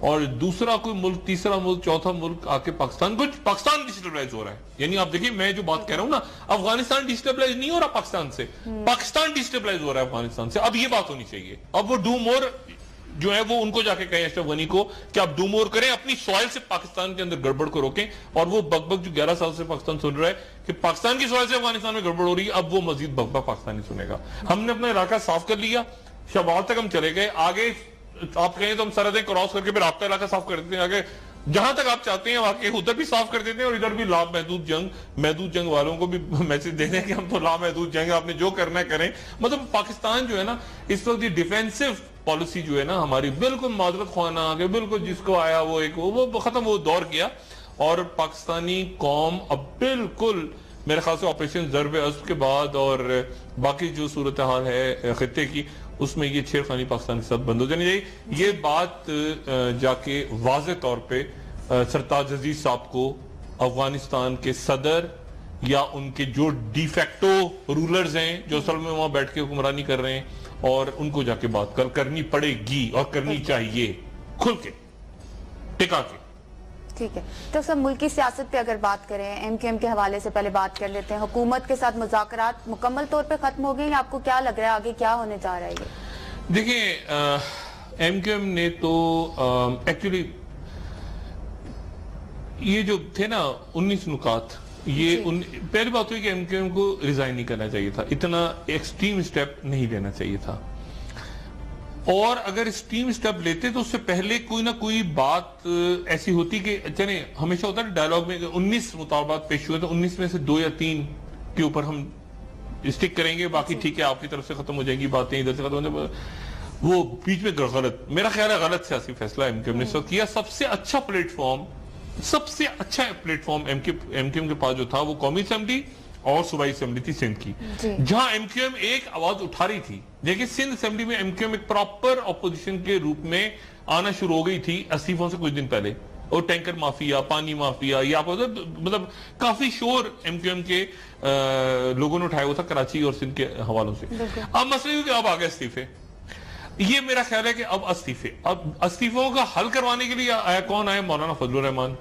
اور دوسرا کوئی ملک، تیسرا ملک، چوتھا ملک آ کے پاکستان ڈیسٹیبلائز ہو رہا ہے. یعنی آپ دیکھیں میں جو بات کہہ رہا ہوں نا، افغانستان ڈیسٹیبلائز نہیں ہو رہا پاکستان سے، پاکستان ڈیسٹیبلائز ہو رہا ہے افغانستان سے. اب یہ بات ہونی چاہیے. اب وہ ڈو مور جو ہے وہ ان کو جا کے کہیں اشرف غنی کو کہ آپ ڈو مور کریں، اپنی سوائل سے پاکستان کے اندر گڑبڑ کو روکیں. اور وہ بک بک جو 11 سال سے پاکستان سن رہا ہے کہ پاکستان کی سوائل سے افغانستان میں گڑبڑ ہو رہی ہے، اب وہ مزید بک بک پاکستان نہیں سنے گا. ہم نے اپنا علاقہ صاف کر لیا، شمال تک ہم چلے گئے، آگے آپ کہیں تو ہم سرحدیں کراس کر کے پھر آپ کا علاقہ صاف کر دیتے ہیں. آگے جہاں تک آپ چاہتے ہیں واقعی ادھر بھی صاف کر دیتے ہیں، اور ادھر بھی محدود جنگ والوں کو بھی میسج دے دیں کہ ہم تو لامحدود جنگ، آپ نے جو کرنا ہے کریں. مطلب پاکستان جو ہے نا اس وقت یہ ڈیفینسو پالیسی جو ہے نا ہماری بالکل معذرت خواہ آ کے بالکل جس کو آیا وہ ختم، وہ دور گیا. اور پاکستانی قوم اب بالکل میرے خیال سے آپریشن ضرب اسد کے بعد اور باقی جو صورتحال ہے خطے کی، اس میں یہ چھیڑخانی پاکستان کے ساتھ بند ہو جانی چاہیے. یہ بات جا کے واضح طور پہ سرتاج عزیز صاحب کو، افغانستان کے صدر یا ان کے جو ڈی فیکٹو رولرز ہیں جو اصل میں وہاں بیٹھ کے حکمرانی کر رہے ہیں، اور ان کو جا کے بات کرنی پڑے گی اور کرنی چاہیے کھل کے، ٹکا کے. ٹھیک ہے تو سب ملکی سیاست پہ اگر بات کریں، ایم کیو ایم کے حوالے سے پہلے بات کر لیتے ہیں. حکومت کے ساتھ مذاکرات مکمل طور پہ ختم ہو گئے، یا آپ کو کیا لگ رہا ہے آگے کیا ہونے جا رہا ہے؟ یہ دیکھیں ایم کیو ایم نے تو ایکچولی یہ جو تھے نا 19 نکات، یہ پہلی بات ہوئی کہ ایم کیو ایم کو ریزائن نہیں کرنا چاہیے تھا، اتنا ایکسٹریم سٹیپ نہیں لینا چاہیے تھا. اور اگر اسٹریم سٹیپ لیتے تو اس سے پہلے کوئی نہ کوئی بات ایسی ہوتی کہ چلیں، ہمیشہ ہوتا ہے ڈائیلاگ میں 19 مطالبات پیش ہوئے تو 19 میں سے 2 یا 3 کے اوپر ہم اسٹک کریں گے، باقی ٹھیک ہے آپ کی طرف سے ختم ہو جائیں گی باتیں، ادھر سے ختم ہو جائیں گی. وہ بیچ میں غلط، میرا خیال ہے غلط سیاسی فیصلہ ایم کیو ایم نے کیا. سب سے اچھا platform M Q M کے پاس جو تھا وہ قومی اسمبلی اور صوبائی اسمبلی تھی سندھ کی، جہاں ایم کیو ایم ایک آواز اٹھا رہی تھی. دیکھیں سندھ اسمبلی میں ایم کیو ایم ایک پراپر اپوزیشن کے روپ میں آنا شروع ہو گئی تھی استعفوں سے کچھ دن پہلے. اور ٹینکر مافیا، پانی مافیا، یا مطلب کافی شور ایم کیو ایم کے لوگوں نے اٹھایا ہوا تھا کراچی اور سندھ کے حوالوں سے. اب مسئلہ یہ کہ اب آگے استعفے. یہ میرا خیال ہے کہ اب استعفوں کا حل کروانے کے لیے آیا کون آئے؟ مولانا فضل الرحمان.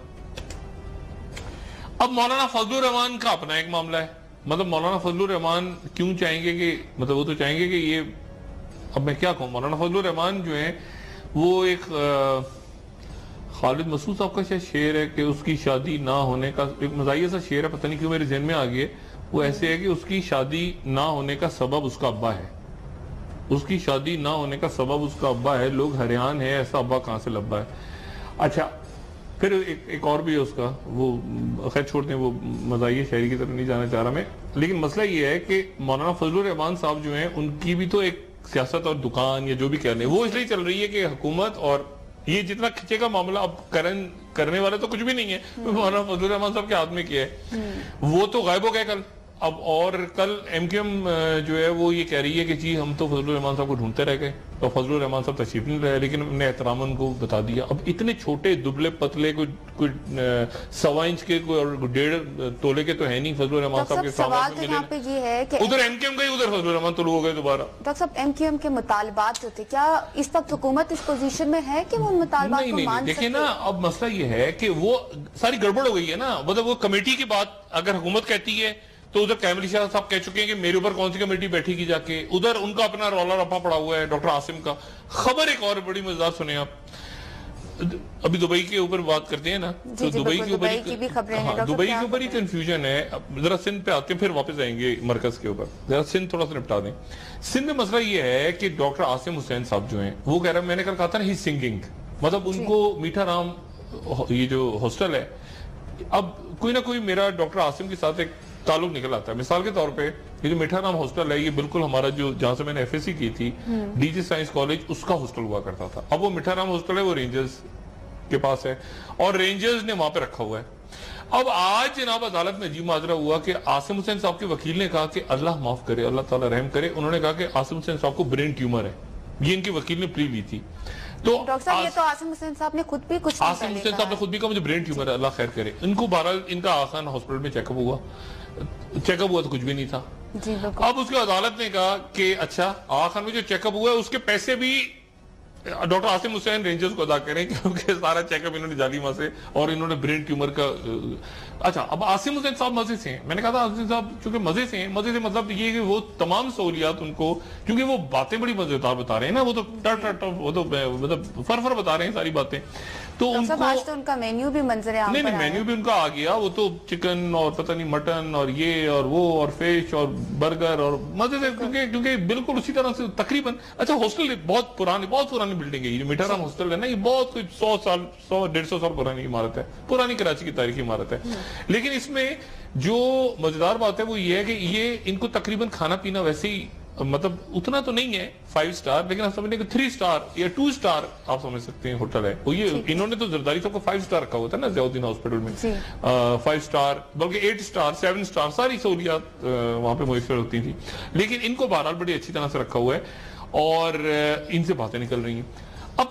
اب مولانا فضل الرحمان کا اپنا ایک معاملہ ہے. مطلب مولانا فضل الرحمان کیوں چاہیں گے کہ مطلب وہ تو چاہیں گے کہ یہ، اب میں کیا کہوں، مولانا فضل الرحمان جو ہیں وہ ایک خالد مسعود صاحب کا شاید شعر ہے کہ اس کی شادی نہ ہونے کا، ایک مزاحیہ سا شعر ہے، پتہ نہیں کیوں میرے ذہن میں آ گیا. وہ ایسے ہے کہ اس کی شادی نہ ہونے کا سبب اس کا ابا ہے. اس کی شادی نہ ہونے کا سبب اس کا ابا ہے. لوگ حیران ہیں ایسا ابا کہاں سے لبا ہے. اچھا پھر ایک اور بھی ہے اس کا، وہ خیر چھوڑتے ہیں، وہ مزاحیہ شاعری کی طرف نہیں جانا چاہ رہا میں. لیکن مسئلہ یہ ہے کہ مولانا فضل الرحمان صاحب جو ہیں ان کی بھی تو ایک سیاست اور دکان یا جو بھی کہہ رہے ہیں وہ اس لیے چل رہی ہے کہ حکومت، اور یہ جتنا کھچے کا معاملہ اب کرنے والے تو کچھ بھی نہیں ہے، مولانا فضل الرحمان صاحب کے ہاتھ میں کیا ہے. وہ تو غائب ہو گئے کل. اب اور کل ایم کیو ایم جو ہے وہ یہ کہہ رہی ہے کہ جی ہم تو فضل الرحمان صاحب کو ڈھونڈتے رہ گئے اور فضل الرحمان صاحب تشریف نہیں رہے، لیکن ہم نے احترام ان کو بتا دیا. اب اتنے چھوٹے دبلے پتلے کوئی 1.25 انچ کے کوئی اور 1.5 تولے کے تو ہے نہیں فضل الرحمان صاحب کے سوال تو یہاں پہ یہ ہے کہ ادھر ایم کیو ایم گئی، ادھر فضل الرحمان طلوع ہو گئے دوبارہ. ڈاکٹر صاحب ایم کیو ایم کے مطالبات جو تھے، کیا اس وقت حکومت اس پوزیشن میں ہے کہ وہ ان مطالبات کو مان سکتے؟ دیکھیں نا اب مسئلہ یہ ہے کہ وہ ساری گڑبڑ ہو گئی ہے نا. مطلب وہ کمیٹی کی بات اگر حکومت کہتی ہے تو ادھر کیمل شاہ صاحب کہہ چکے ہیں کہ میرے اوپر کون سی کمیٹی بیٹھی کی جا کے، ادھر ان کا اپنا رولا رپا پڑا ہوا ہے ڈاکٹر عاصم کا. خبر ایک اور بڑی مزیدار سنیں آپ، ابھی دبئی کے اوپر بات کرتے ہیں نا، تو دبئی کے اوپر ہی کنفیوژن ہے. ذرا سندھ پہ آتے ہیں پھر واپس آئیں گے مرکز کے اوپر. ذرا سندھ تھوڑا سا نپٹا دیں. سندھ میں مسئلہ یہ ہے کہ ڈاکٹر عاصم حسین صاحب جو ہیں وہ کہہ رہے ہیں، میں نے کل کہا تھا نا ہی سنگنگ، مطلب ان کو میٹھا رام یہ جو ہاسٹل ہے، اب کوئی نہ کوئی میرا ڈاکٹر عاصم کے ساتھ ایک تعلق نکل آتا ہے. مثال کے طور پہ یہ جو میٹھا رام ہاسٹل ہے یہ بالکل ہمارا جو جہاں سے میں نے ایف ایس سی کی تھی ڈی جی سائنس کالج، اس کا ہاسٹل ہوا کرتا تھا. اب وہ میٹھا رام ہاسٹل ہے وہ رینجرز کے پاس ہے اور رینجرز نے وہاں پہ رکھا ہوا ہے. اب آج جناب عدالت میں عجیب ماجرا ہوا کہ عاصم حسین صاحب کے وکیل نے کہا کہ اللہ معاف کرے، اللہ تعالیٰ رحم کرے، انہوں نے کہا کہ عاصم حسین صاحب کو برین ٹیومر ہے. یہ ان کے وکیل نے پلی لی تھی. تو ڈاکٹر صاحب یہ تو عاصم حسین صاحب نے خود بھی کچھ عاصم حسین صاحب نے خود بھی کہا مجھے برین ٹیومر ہے، اللہ خیر کرے. ان کو بہرحال ان کا آخان ہاسپٹل میں چیک اپ ہوا تو کچھ بھی نہیں تھا. اب اس کی عدالت نے کہا کہ اچھا آخان میں جو چیک اپ ہوا ہے اس کے پیسے بھی ڈاکٹر عاصم حسین رینجرز کو ادا کریں کیونکہ سارا چیک اپ انہوں نے جالی وہاں سے، اور انہوں نے برین ٹیومر کا اچھا اب عاصم حسین صاحب مزے سے ہیں، میں نے کہا تھا عاصم حسین صاحب چونکہ مزے سے ہیں، مزے سے مطلب یہ کہ وہ تمام سہولیات ان کو، کیونکہ وہ باتیں بڑی مزیدار بتا رہے ہیں نا، وہ تو وہ تو مطلب فر بتا رہے ہیں ساری باتیں، تو ان کو آج تو ان کا مینیو بھی منظر عام پر نہیں مینیو بھی ان کا آ گیا، وہ تو چکن اور پتہ نہیں مٹن اور یہ اور وہ اور فش اور برگر اور مزے سے، کیونکہ بالکل اسی طرح سے تقریباً اچھا ہاسٹل بہت پرانی بلڈنگ ہے، یہ میٹھا رام ہاسٹل ہے نا، یہ بہت کوئی 100 سال پرانی عمارت ہے، پرانی کراچی کی تاریخی عمارت ہے، لیکن اس میں جو مزیدار بات ہے وہ یہ ہے کہ یہ ان کو تقریباً کھانا پینا ویسے ہی مطلب اتنا تو نہیں ہے 5 سٹار، لیکن آپ سمجھیں کہ 3 سٹار یا 2 سٹار آپ سمجھ سکتے ہیں ہوٹل ہے وہ، یہ انہوں نے تو زرداری صاحب کو 5 سٹار رکھا ہوا تھا نا ضیاء الدین ہاسپٹل میں، 5 سٹار بلکہ 8 سٹار 7 سٹار ساری سہولیات وہاں پہ میسر ہوتی تھی، لیکن ان کو بہرحال بڑی اچھی طرح سے رکھا ہوا ہے اور ان سے باتیں نکل رہی ہیں۔ اب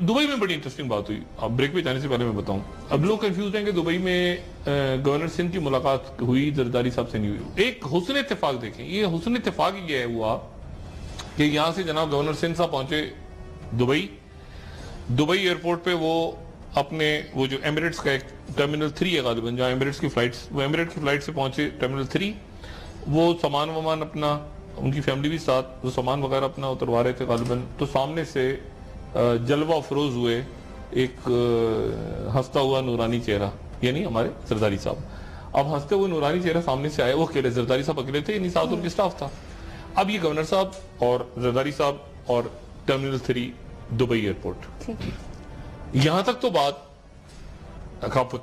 دبئی میں بڑی انٹرسٹنگ بات ہوئی، اب بریک پہ جانے سے پہلے میں بتاؤں، اب لوگ کنفیوز ہیں کہ دبئی میں گورنر سندھ کی ملاقات ہوئی زرداری صاحب سے نہیں ہوئی، ایک حسن اتفاق دیکھیں، یہ حسن اتفاق یہ ہوا کہ یہاں سے جناب گورنر سندھ صاحب پہنچے دبئی ایئرپورٹ پہ، وہ اپنے وہ جو ایمریٹس کا ایک ٹرمینل 3 ہے غالباً جہاں ایمریٹس کی فلائٹ سے پہنچے ٹرمینل 3، وہ سامان ومان اپنا، ان کی فیملی بھی ساتھ، وہ سامان وغیرہ اپنا اتروا رہے تھے غالباً، تو سامنے سے جلوہ افروز ہوئے ایک ہنستا ہوا نورانی چہرہ، یعنی ہمارے زرداری صاحب، اب ہنستے ہوئے نورانی چہرہ سامنے سے آئے، وہ اکیلے زرداری صاحب اکیلے تھے، یعنی ساتھ ان کے سٹاف تھا، اب یہ گورنر صاحب اور زرداری صاحب اور ٹرمینل 3 دبئی ایئرپورٹ، یہاں تک تو بات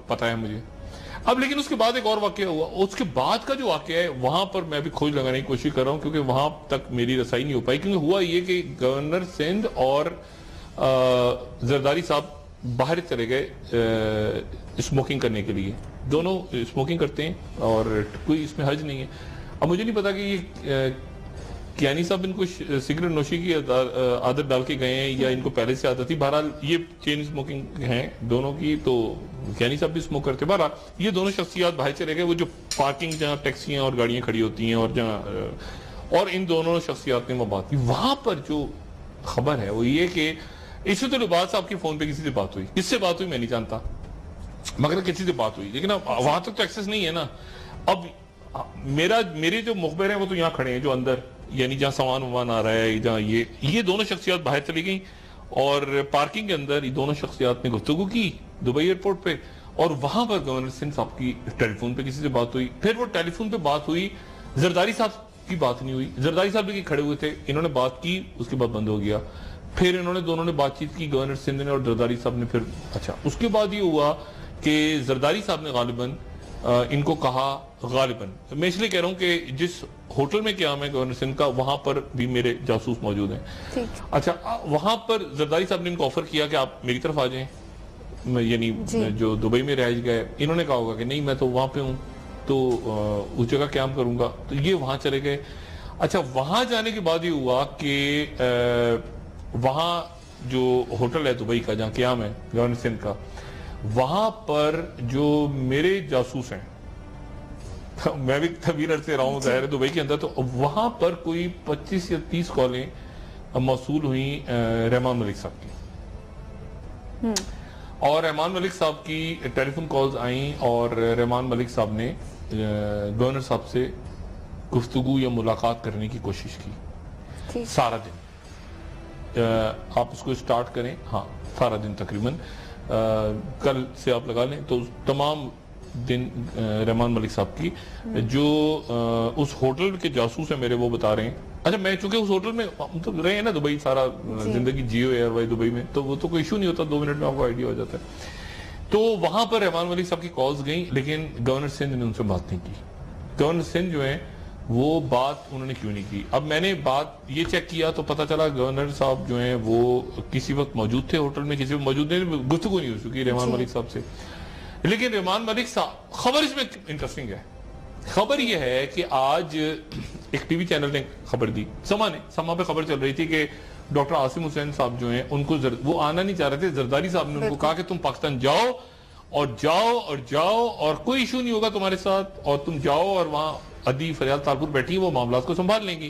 پتہ ہے مجھے، اب لیکن اس کے بعد ایک اور واقعہ ہوا، اس کے بعد کا جو واقعہ ہے وہاں پر میں بھی کھوج لگانے کی کوشش کر رہا ہوں کیونکہ وہاں تک میری رسائی نہیں ہو پائی، کیونکہ ہوا یہ کہ گورنر سندھ اور زرداری صاحب باہر چلے گئے اسموکنگ کرنے کے لیے، دونوں اسموکنگ کرتے ہیں اور کوئی اس میں حرج نہیں ہے، اب مجھے نہیں پتا کہ یہ کیانی صاحب ان کو سگریٹ نوشی کی عادت ڈال کے گئے ہیں یا ان کو پہلے سے عادت تھی، بہرحال یہ چین اسموکنگ ہیں دونوں کی، تو کیانی صاحب بھی اسموک کرتے، بہرحال یہ دونوں شخصیات باہر چلے گئے، وہ جو پارکنگ جہاں ٹیکسیاں اور گاڑیاں کھڑی ہوتی ہیں اور جہاں، اور ان دونوں شخصیات نے وہ بات کی، وہاں پر جو خبر ہے وہ یہ کہ اس وقت لباس صاحب کے فون پہ کسی سے بات ہوئی، کس سے بات ہوئی میں نہیں جانتا، مگر کسی سے بات ہوئی، لیکن اب وہاں تک تو ایکسس نہیں ہے نا، اب میرے جو مخبر ہیں وہ تو یہاں کھڑے ہیں جو اندر، یعنی جہاں سامان ومان آ رہا ہے، جہاں یہ دونوں شخصیات باہر چلی گئیں اور پارکنگ کے اندر یہ دونوں شخصیات نے گفتگو کی دبئی ایئرپورٹ پہ، اور وہاں پر گورنر سندھ صاحب کی ٹیلی فون پہ کسی سے بات ہوئی، پھر وہ ٹیلی فون پہ بات ہوئی، زرداری صاحب کی بات نہیں ہوئی، زرداری صاحب بھی کھڑے ہوئے تھے، انہوں نے بات کی، اس کے بعد بند ہو گیا، پھر دونوں نے بات چیت کی، گورنر سندھ نے اور زرداری صاحب نے، پھر اچھا اس کے بعد یہ ہوا کہ زرداری صاحب نے غالباً ان کو کہا، غالباً میں اس لیے کہہ رہا ہوں کہ جس ہوٹل میں قیام ہے گورنر سندھ کا وہاں پر بھی میرے جاسوس موجود ہیں، اچھا وہاں پر زرداری صاحب نے ان کو آفر کیا کہ آپ میری طرف آ جائیں، یعنی جو دبئی میں رہائش گئے، انہوں نے کہا ہوگا کہ نہیں میں تو وہاں پہ ہوں تو اس جگہ قیام کروں گا، تو یہ وہاں چلے گئے، اچھا وہاں جانے کے بعد یہ ہوا کہ وہاں جو ہوٹل ہے دبئی کا جہاں قیام ہے گورنر سندھ کا، وہاں پر جو میرے جاسوس ہیں، میں بھی طویل عرصے رہا ہوں ظاہر ہے دبئی کے اندر، تو وہاں پر کوئی 25 یا 30 کالیں موصول ہوئیں رحمان ملک صاحب کی، اور رحمان ملک صاحب کی ٹیلی فون کالز آئیں اور رحمان ملک صاحب نے گورنر صاحب سے گفتگو یا ملاقات کرنے کی کوشش کی، سارا دن، آپ اس کو سٹارٹ کریں، ہاں سارا دن تقریباً کل سے آپ لگا لیں تو تمام دن رحمان ملک صاحب کی، جو اس ہوٹل کے جاسوس ہیں میرے وہ بتا رہے ہیں، اچھا میں چونکہ اس ہوٹل میں مطلب رہے ہیں نا دبئی سارا زندگی جیو ایئر وائی دبئی میں، تو وہ تو کوئی ایشو نہیں ہوتا، 2 منٹ میں آپ کو آئیڈیا ہو جاتا ہے، تو وہاں پر رحمان ملک صاحب کی کالز گئیں لیکن گورنر سندھ نے ان سے بات نہیں کی، گورنر سندھ جو ہیں وہ بات انہوں نے کیوں نہیں کی، اب میں نے بات یہ چیک کیا تو پتہ چلا گورنر صاحب جو ہیں وہ کسی وقت موجود تھے ہوٹل میں، کسی وقت موجود نہیں، گفتگو نہیں ہو چکی رحمان ملک صاحب سے، لیکن رحمان ملک صاحب، خبر اس میں انٹرسٹنگ ہے، خبر یہ ہے کہ آج ایک ٹی وی چینل نے خبر دی، سما پہ خبر چل رہی تھی کہ ڈاکٹر عاصم حسین صاحب جو ہیں ان کو وہ آنا نہیں چاہ رہے تھے، زرداری صاحب نے ان کو کہا کہ تم پاکستان جاؤ اور کوئی ایشو نہیں ہوگا تمہارے ساتھ، اور تم جاؤ اور وہاں عدی فریال تالپور بیٹھی وہ معاملات کو سنبھال لیں گی،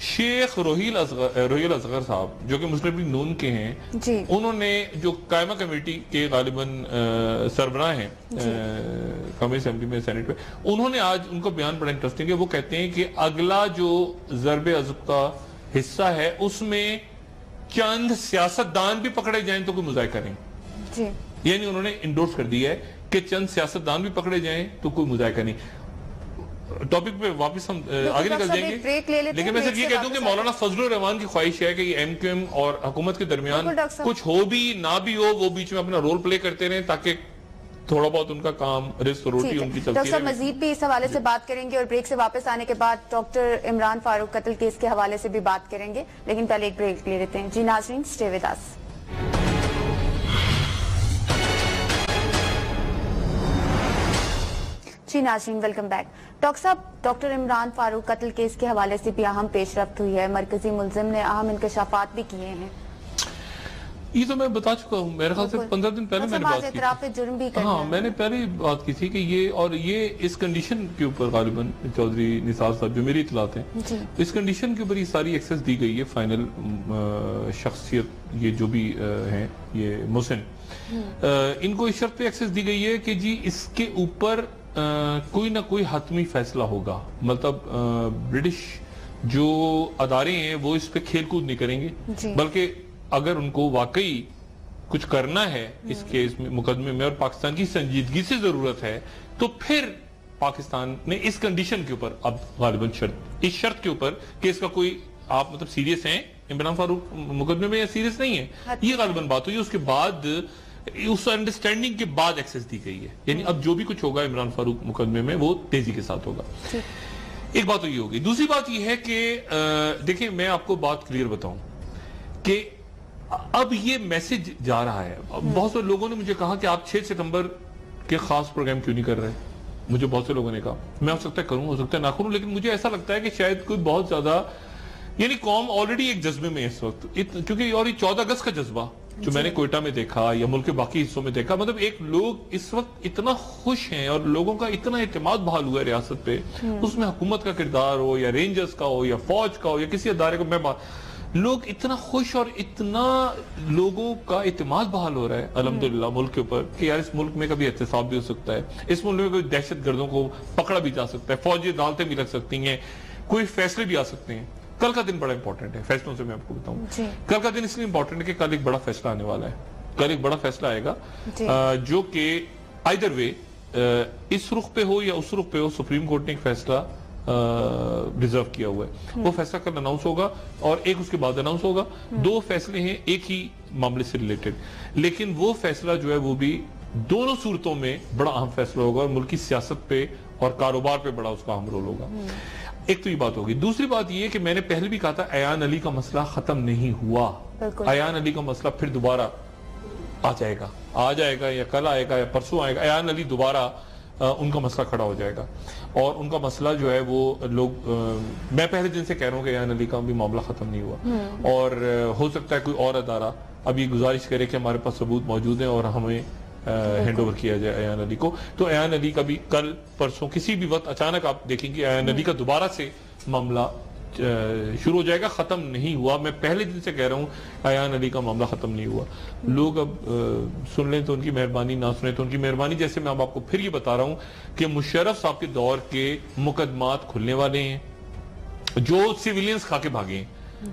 شیخ روحیل اصغر صاحب جو کہ مسلم لیگ نون کے ہیں جی انہوں نے جو قائمہ کمیٹی کے غالباً سربراہ ہیں قومی اسمبلی میں سینٹ میں انہوں نے آج ان کو بیان بڑا انٹرسٹنگ ہے. وہ کہتے ہیں کہ اگلا جو ضرب عضب کا حصہ ہے اس میں چند سیاستدان بھی پکڑے جائیں تو کوئی مذائقہ نہیں. جی یعنی انہوں نے انڈورس کر دیا ہے کہ چند سیاستدان بھی پکڑے جائیں تو کوئی مذائقہ نہیں. ٹاپک پہ واپس ہم آگے نکل جائیں گے, لیکن میں صرف یہ کہہ دوں کہ مولانا فضل الرحمان کی خواہش ہے کہ یہ ایم کیو ایم اور حکومت کے درمیان کچھ ہو بھی نہ بھی ہو, وہ بیچ میں اپنا رول پلے کرتے رہیں تاکہ تھوڑا بہت ان کا کام رزق روٹی ان کی چلتی ڈاکٹر صاحب مزید بھی اس حوالے سے بات کریں گے اور بریک سے واپس آنے کے بعد ڈاکٹر عمران فاروق قتل کیس کے حوالے سے بھی بات کریں گے, لیکن پہلے ایک بریک لے لیتے ہیں. جی ناظرین اسٹے ود اس. جی ناظرین ویلکم بیک. ڈاکٹر صاحب ڈاکٹر عمران فاروق قتل کیس کے حوالے سے بھی اہم پیش رفت ہوئی ہے, مرکزی ملزم نے اہم انکشافات بھی کیے ہیں. یہ تو میں بتا چکا ہوں, میرے خیال سے 15 دن پہلے میں نے بات کی اعتراف جرم بھی کرنا. ہاں میں نے پہلے بات کی تھی کہ یہ اس کنڈیشن کے اوپر غالباً چودھری نثار صاحب جو میری اطلاعات ہیں اس کنڈیشن کے اوپر یہ ساری ایکسس دی گئی ہے. فائنل شخصیت یہ جو بھی ہیں یہ محسن ان کو اس شرط پہ ایکسس دی گئی ہے کہ جی اس کے اوپر کوئی نہ کوئی حتمی فیصلہ ہوگا. مطلب برٹش جو ادارے ہیں وہ اس پہ کھیل کود نہیں کریں گے, بلکہ اگر ان کو واقعی کچھ کرنا ہے اس کیس میں مقدمے میں اور پاکستان کی سنجیدگی سے ضرورت ہے تو پھر پاکستان نے اس کنڈیشن کے اوپر اب غالباً اس شرط کے اوپر کہ اس کا کوئی آپ مطلب سیریس ہیں عمران فاروق مقدمے میں یا سیریس نہیں ہے, یہ غالباً بات ہوئی. اس کے بعد اس انڈرسٹینڈنگ کے بعد ایکسس دی گئی ہے. یعنی اب جو بھی کچھ ہوگا عمران فاروق مقدمے میں وہ تیزی کے ساتھ ہوگا. ایک بات تو یہ ہوگی. دوسری بات یہ ہے کہ دیکھیں میں آپ کو بات کلیئر بتاؤں کہ اب یہ میسج جا رہا ہے. بہت سے لوگوں نے مجھے کہا کہ آپ 6 ستمبر کے خاص پروگرام کیوں نہیں کر رہے. مجھے بہت سے لوگوں نے کہا میں ہو سکتا ہے کروں ہو سکتا ہے نہ کروں, لیکن مجھے ایسا لگتا ہے کہ شاید کوئی بہت زیادہ یعنی قوم آلریڈی ایک جذبے میں اس وقت کیونکہ اور یہ 14 اگست کا جذبہ جو میں نے کوئٹہ میں دیکھا یا ملک کے باقی حصوں میں دیکھا, مطلب ایک لوگ اس وقت اتنا خوش ہیں اور لوگوں کا اتنا اعتماد بحال ہوا ہے ریاست پہ, اس میں حکومت کا کردار ہو یا رینجرز کا ہو یا فوج کا ہو یا کسی ادارے کو, میں لوگ اتنا خوش اور اتنا لوگوں کا اعتماد بحال ہو رہا ہے الحمدللہ ملک کے اوپر کہ یار اس ملک میں کبھی احتساب بھی ہو سکتا ہے, اس ملک میں کوئی دہشت گردوں کو پکڑا بھی جا سکتا ہے, فوجی عدالتیں بھی لگ سکتی ہیں, کوئی فیصلے بھی آ سکتے ہیں. کل کا دن بڑا امپورٹنٹ ہے فیصلوں سے میں آپ کو بتاؤں. کل کا دن اس لیے امپورٹنٹ ہے کہ کل ایک بڑا فیصلہ آنے والا ہے. کل ایک بڑا فیصلہ آئے گا جو کہ آئیدر وے اس رخ پہ ہو یا اس رخ پہ ہو, سپریم کورٹ نے ایک فیصلہ ریزرو کیا ہوا ہے. وہ فیصلہ کل اناؤنس ہوگا اور ایک اس کے بعد اناؤنس ہوگا. 2 فیصلے ہیں ایک ہی معاملے سے ریلیٹڈ, لیکن وہ فیصلہ جو ہے وہ بھی دونوں صورتوں میں بڑا اہم فیصلہ ہوگا اور ملکی سیاست پہ اور کاروبار پہ بڑا اس کا اہم رول ہوگا. ایک تو یہ بات ہوگی. دوسری بات یہ کہ میں نے پہلے بھی کہا تھا ایان علی کا مسئلہ ختم نہیں ہوا. ایان علی کا مسئلہ پھر دوبارہ آ جائے گا یا کل آئے گا یا پرسوں آئے گا. ایان علی دوبارہ ان کا مسئلہ کھڑا ہو جائے گا اور ان کا مسئلہ جو ہے وہ لوگ میں پہلے دن سے کہہ رہا ہوں کہ ایان علی کا بھی معاملہ ختم نہیں ہوا اور ہو سکتا ہے کوئی اور ادارہ اب یہ گزارش کرے کہ ہمارے پاس ثبوت موجود ہیں اور ہمیں ہینڈ اوور کیا جائے ایان علی کو. تو ایان علی کا بھی کل پرسوں کسی بھی وقت اچانک آپ دیکھیں گے ایان علی کا دوبارہ سے معاملہ شروع ہو جائے گا. ختم نہیں ہوا. میں پہلے دن سے کہہ رہا ہوں ایان علی کا معاملہ ختم نہیں ہوا. لوگ اب سن لیں تو ان کی مہربانی, نہ سنیں تو ان کی مہربانی. جیسے میں اب آپ کو پھر یہ بتا رہا ہوں کہ مشرف صاحب کے دور کے مقدمات کھلنے والے ہیں جو سیویلینز کھا کے بھاگے ہیں.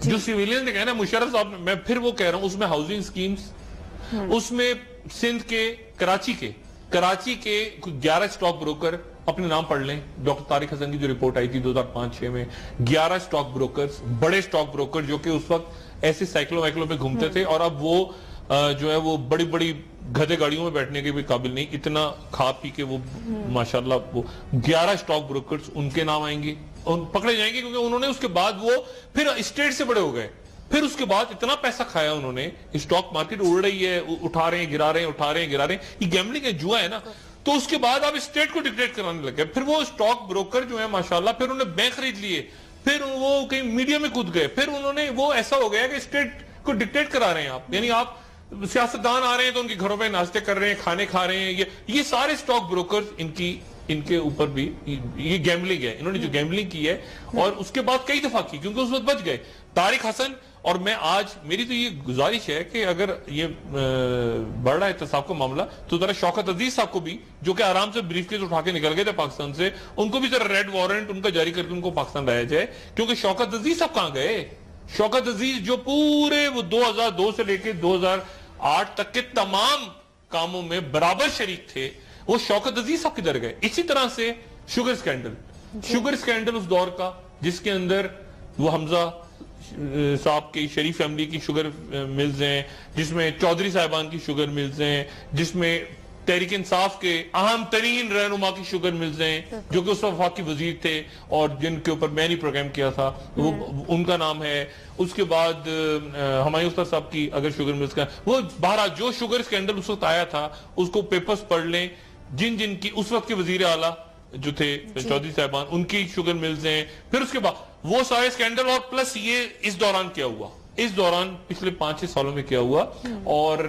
جو سیویلینز نے کہنا ہے مشرف صاحب, میں پھر وہ کہہ رہا ہوں, اس میں ہاؤسنگ سکیمز, اس میں سندھ کے کراچی کے 11 سٹاک بروکر اپنے نام پڑھ لیں. ڈاکٹر طارق حسن کی جو رپورٹ آئی تھی 2005-6 میں 11 سٹاک بروکرز, بڑے سٹاک بروکر جو کہ اس وقت ایسے سائیکلوں وائکلوں میں گھومتے تھے اور اب وہ جو ہے وہ بڑی بڑی گدھے گاڑیوں میں بیٹھنے کے بھی قابل نہیں, اتنا کھا پی کے وہ ماشاءاللہ وہ 11 سٹاک بروکرز ان کے نام آئیں گے, پکڑے جائیں گے کیونکہ انہوں نے اس کے بعد وہ پھر اسٹیٹ سے بڑے ہو گئے. پھر اس کے بعد اتنا پیسہ کھایا انہوں نے, اسٹاک مارکیٹ اڑ رہی ہے, اٹھا رہے ہیں گرا رہے ہیں, اٹھا رہے ہیں گرا رہے ہیں, یہ گیملنگ ہے, جوا ہے نا. تو اس کے بعد آپ اسٹیٹ کو ڈکٹیٹ کرانے لگ گئے. پھر وہ اسٹاک بروکر جو ہے ماشاءاللہ پھر انہوں نے بینک خرید لیے, پھر وہ کہیں میڈیا میں کود گئے, پھر انہوں نے وہ ایسا ہو گیا کہ اسٹیٹ کو ڈکٹیٹ کرا رہے ہیں آپ. یعنی آپ سیاستدان آ رہے ہیں تو ان کے گھروں پہ ناشتے کر رہے ہیں, کھانے کھا رہے ہیں. یہ سارے اسٹاک بروکرز ان کی ان کے اوپر بھی یہ گیمبلنگ ہے, انہوں نے جو گیمبلنگ کی ہے اور اس کے بعد کئی دفعہ کی کیونکہ اس وقت بچ گئے. طارق حسن اور میں آج میری تو یہ گزارش ہے کہ اگر یہ بڑھ رہا ہے احتساب کا معاملہ تو ذرا شوکت عزیز صاحب کو بھی, جو کہ آرام سے بریف کیس اٹھا کے نکل گئے تھے پاکستان سے, ان کو بھی ذرا ریڈ وارنٹ ان کا جاری کر کے ان کو پاکستان لایا جائے. کیونکہ شوکت عزیز صاحب کہاں گئے؟ شوکت عزیز جو پورے وہ 2002 سے لے کے 2008 تک کے تمام کاموں میں برابر شریک تھے, وہ شوکت عزیز صاحب کدھر گئے؟ اسی طرح سے شوگر سکینڈل, شوگر سکینڈل اس دور کا جس کے اندر وہ حمزہ صاحب کی شریف فیملی کی شوگر ملز ہیں, جس میں چودھری صاحبان کی شوگر ملز ہیں, جس میں تحریک انصاف کے اہم ترین رہنما کی شوگر ملز ہیں جو کہ اس وقت وفاقی وزیر تھے اور جن کے اوپر میں نے پروگرام کیا تھا, وہ ان کا نام ہے. اس کے بعد ہمایوں اختر صاحب کی اگر شوگر ملز کا, وہ بہرحال جو شوگر سکینڈل اس وقت آیا تھا اس کو پیپرز پڑھ لیں, جن کی اس وقت کے وزیر اعلیٰ جو تھے چودھری صاحبان ان کی شوگر ملز ہیں. پھر اس کے بعد وہ سارے سکینڈل اور پلس یہ اس دوران کیا ہوا, اس دوران پچھلے 5-6 سالوں میں کیا ہوا, اور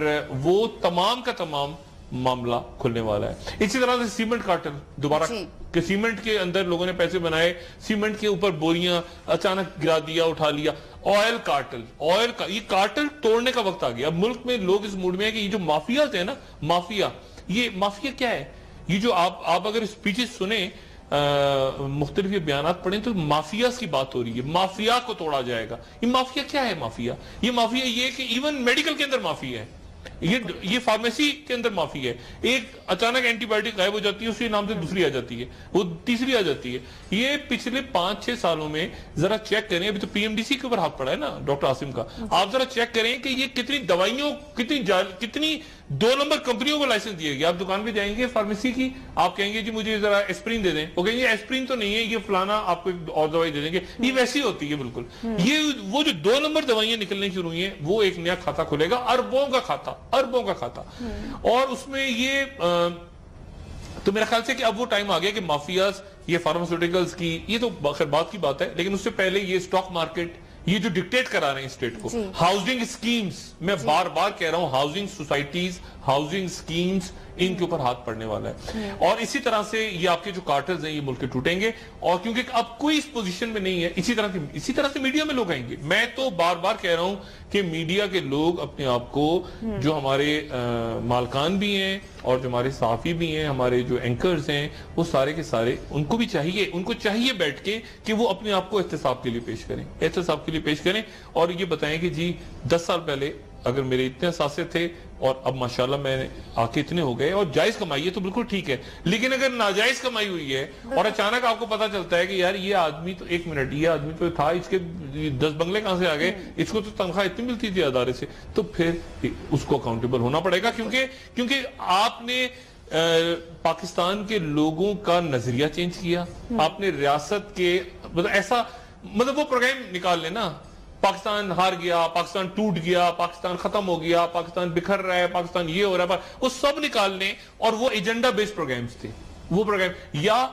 وہ تمام کا تمام معاملہ کھلنے والا ہے. اسی طرح سے سیمنٹ کارٹل دوبارہ کہ سیمنٹ کے اندر لوگوں نے پیسے بنائے, سیمنٹ کے اوپر بوریاں اچانک گرا دیا, اٹھا لیا. آئل کارٹل, یہ کارٹل توڑنے کا وقت آ گیا. اب ملک میں لوگ اس موڈ میں ہیں کہ یہ جو مافیاز ہیں نا, یہ مافیا کیا ہے؟ یہ جو آپ اگر اسپیچز سنیں, مختلف یہ بیانات پڑھیں تو مافیاز کی بات ہو رہی ہے, مافیا کو توڑا جائے گا. یہ مافیا کیا ہے؟ مافیا یہ کہ ایون میڈیکل کے اندر مافیا ہے, یہ فارمیسی کے اندر مافیا ہے. ایک اچانک اینٹی بایوٹک غائب ہو جاتی ہے, اسی نام سے دوسری آ جاتی ہے, وہ تیسری آ جاتی ہے. یہ پچھلے 5-6 سالوں میں ذرا چیک کریں, ابھی تو پی ایم ڈی سی کے اوپر ہاتھ پڑا ہے نا ڈاکٹر عاصم کا, آپ ذرا چیک کریں کہ یہ کتنی دوائیوں, کتنی 2 نمبر کمپنیوں کو لائسنس دیے گئے. آپ دکان پہ جائیں گے فارمیسی کی, آپ کہیں گے جی مجھے ذرا ایسپرین دے دیں, وہ کہیں گے ایسپرین تو نہیں ہے, یہ فلانا آپ کو اور دوائی دے دیں گے. یہ ویسی ہوتی ہے بالکل. یہ وہ جو 2 نمبر دوائیاں نکلنے شروع ہوئی ہیں, وہ ایک نیا کھاتا کھلے گا, اربوں کا کھاتا. اور اس میں یہ تو میرا خیال سے کہ اب وہ ٹائم آ گیا کہ مافیاز, یہ فارماسیوٹیکلز کی, یہ تو خیر بات کی بات ہے, لیکن اس سے پہلے یہ سٹاک مارکیٹ, یہ جو ڈکٹیٹ کرا رہے ہیں اسٹیٹ کو, ہاؤسنگ سکیمز, میں بار بار کہہ رہا ہوں, ہاؤسنگ سوسائٹیز, ہاؤسنگ سکیمز, ان کے اوپر ہاتھ پڑنے والا ہے. اور اسی طرح سے یہ آپ کے جو کارٹلز ہیں یہ ملک کے ٹوٹیں گے, اور کیونکہ اب کوئی اس پوزیشن میں نہیں ہے. اسی طرح سے میڈیا میں لوگ آئیں گے. میں تو بار بار کہہ رہا ہوں کہ میڈیا کے لوگ اپنے آپ کو, جو ہمارے مالکان بھی ہیں اور جو ہمارے صحافی بھی ہیں, ہمارے جو اینکرز ہیں, وہ سارے کے سارے, ان کو چاہیے بیٹھ کے کہ وہ اپنے آپ کو احتساب کے لیے پیش کریں, اور یہ بتائیں کہ جی 10 سال پہلے اگر میرے اتنے اثاثے تھے اور اب ماشاءاللہ میں آ کے اتنے ہو گئے, اور جائز کمائی ہے تو بالکل ٹھیک ہے, لیکن اگر ناجائز کمائی ہوئی ہے اور اچانک آپ کو پتا چلتا ہے کہ یار یہ آدمی تو, ایک منٹ, یہ آدمی تو تھا, اس کے 10 بنگلے کہاں سے آ گئے, اس کو تو تنخواہ اتنی ملتی تھی ادارے سے, تو پھر اس کو اکاؤنٹیبل ہونا پڑے گا. کیونکہ آپ نے پاکستان کے لوگوں کا نظریہ چینج کیا, آپ نے ریاست کے مطلب وہ پروگرام نکال لینا, پاکستان ہار گیا, پاکستان ٹوٹ گیا, پاکستان ختم ہو گیا, پاکستان بکھر رہا ہے, پاکستان یہ ہو رہا ہے, وہ سب نکال لیں. اور وہ ایجنڈا بیس پروگرامز تھے, وہ پروگرام, یا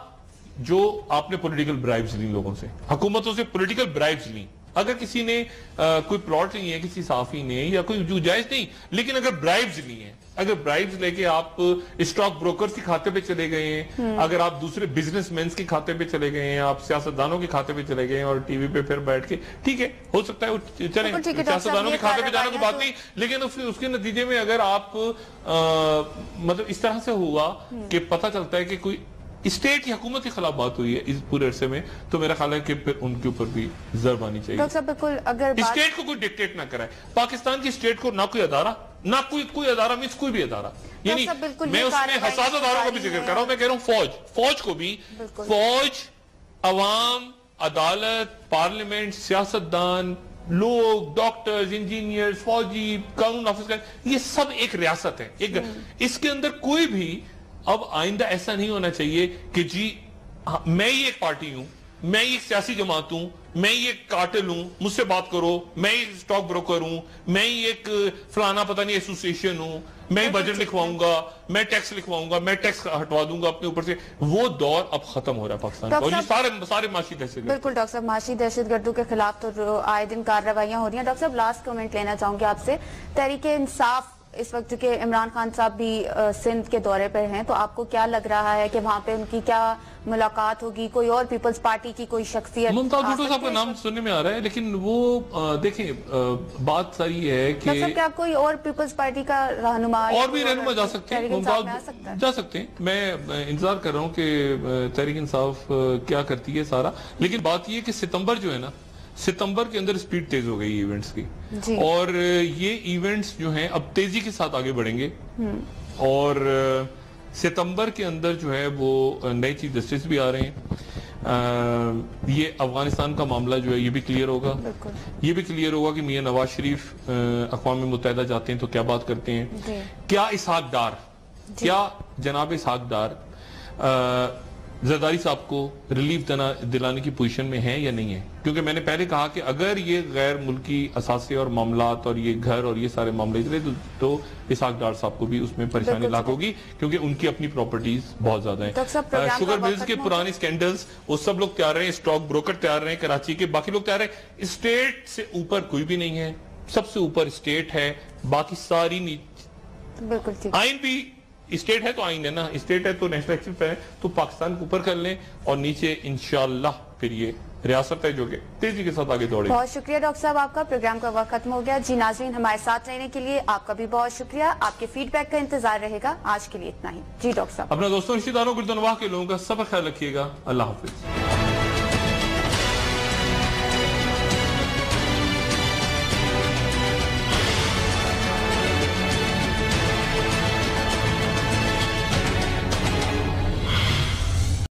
جو آپ نے پولیٹیکل برائبز لی لوگوں سے, حکومتوں سے پولیٹیکل برائبز لی. اگر کسی نے کوئی پلاٹ نہیں ہے کسی صحافی نے, یا کوئی جو جائز نہیں, لیکن اگر برائبز لی ہیں, اگر برائبز لے کے آپ اسٹاک بروکرز کے کھاتے پہ چلے گئے ہیں, اگر آپ دوسرے بزنس مینز کے کھاتے پہ چلے گئے ہیں, آپ سیاستدانوں کے کھاتے پہ چلے گئے ہیں, اور ٹی وی پہ پھر بیٹھ کے, ٹھیک ہے, ہو سکتا ہے وہ چلیں, سیاستدانوں کے کھاتے پہ جانا کوئی بات نہیں, لیکن اس کے نتیجے میں اگر آپ مطلب اس طرح سے ہوا کہ پتہ چلتا ہے کہ کوئی اسٹیٹ کی حکومت کے خلاف بات ہوئی ہے اس پورے عرصے میں, تو میرا خیال ہے کہ پھر ان کے اوپر بھی ضرب آنی چاہیے. اسٹیٹ کو کوئی ڈکٹیٹ نہ کرائے, پاکستان کی اسٹیٹ کو نہ کوئی ادارہ, نہ کوئی ادارہ مینس کوئی بھی ادارہ, یعنی میں اس میں حساس اداروں کا بھی ذکر کر رہا ہوں, میں کہہ رہا ہوں فوج کو بھی, فوج, عوام, عدالت, پارلیمنٹ, سیاستدان, لوگ, ڈاکٹرز, انجینئرز, فوجی, قانون نافذ, یہ سب ایک ریاست ہے. اس کے اندر کوئی بھی اب آئندہ ایسا نہیں ہونا چاہیے کہ جی میں ہی ایک پارٹی ہوں, میں ہی ایک سیاسی جماعت ہوں, میں ہی ایک کارٹل ہوں, مجھ سے بات کرو, میں ہی اسٹاک بروکر ہوں, میں ہی ایک فلانا پتہ نہیں ایسوسیشن ہوں, میں ہی بجٹ لکھواؤں گا, میں ٹیکس لکھواؤں گا, میں ٹیکس ہٹوا دوں گا اپنے اوپر سے. وہ دور اب ختم ہو رہا ہے پاکستان کا, اور یہ سارے معاشی دہشت گرد. بالکل ڈاکٹر صاحب, معاشی دہشت گردوں کے خلاف تو آئے دن کارروائیاں ہو رہی ہیں. ڈاکٹر صاحب لاسٹ کمنٹ لینا چاہوں گی آپ سے, تحریک انصاف اس وقت کہ عمران خان صاحب بھی سندھ کے دورے پر ہیں، تو آپ کو کیا لگ رہا ہے کہ وہاں پہ ان کی کیا ملاقات ہوگی؟ کوئی اور پیپلز پارٹی کی کوئی شخصیت؟ ممتاز بھٹو صاحب کا نام سننے میں آ رہا ہے، لیکن وہ دیکھیں بات ساری ہے کہ کیا کوئی اور پیپلز پارٹی کا رہنما اور بھی رہنما جا سکتے ہیں، ممتاز جا سکتے ہیں. میں انتظار کر رہا ہوں کہ تحریک انصاف کیا کرتی ہے سارا. لیکن بات یہ کہ ستمبر جو ہے نا، ستمبر کے اندر سپیڈ تیز ہو گئی ایونٹس کی، اور یہ ایونٹس جو ہیں اب تیزی کے ساتھ آگے بڑھیں گے، اور ستمبر کے اندر جو ہے وہ نئی چیف جسٹس بھی آ رہے ہیں. یہ افغانستان کا معاملہ جو ہے یہ بھی کلیئر ہوگا. یہ بھی کلیئر ہوگا کہ میاں نواز شریف اقوام متحدہ جاتے ہیں تو کیا بات کرتے ہیں. کیا اسحاق ڈار، کیا جناب اسحاق ڈار زرداری صاحب کو ریلیف دلانے کی پوزیشن میں ہیں یا نہیں ہے؟ کیونکہ میں نے پہلے کہا کہ اگر یہ غیر ملکی اثاثے اور معاملات اور یہ گھر اور یہ سارے معاملے چلے تو اسحاق ڈار صاحب کو بھی اس میں پریشانی لاحق ہوگی، کیونکہ ان کی اپنی پراپرٹیز بہت زیادہ ہیں. شوگر ملز کے پرانے سکینڈلز وہ سب لوگ تیار رہے ہیں، اسٹاک بروکر تیار رہے ہیں کراچی کے، باقی لوگ تیار رہے ہیں. اسٹیٹ سے اوپر کوئی بھی نہیں ہے، سب سے اوپر اسٹیٹ ہے، باقی ساری آئین بھی اسٹیٹ ہے تو آئین ہے نا، اسٹیٹ ہے تو نیشنل ایکشن ہے، تو پاکستان کو اوپر کر لیں اور نیچے انشاءاللہ پھر یہ ریاست ہے جو کہ تیزی کے ساتھ آگے دوڑے. بہت شکریہ ڈاکٹر صاحب، آپ کا پروگرام کا وقت ختم ہو گیا. جی ناظرین، ہمارے ساتھ رہنے کے لیے آپ کا بھی بہت شکریہ. آپ کے فیڈ بیک کا انتظار رہے گا. آج کے لیے اتنا ہی. جی ڈاکٹر صاحب، اپنا دوستوں رشتہ داروں گردنواہ کے لوگوں کا سب خیال رکھیے گا. اللہ حافظ.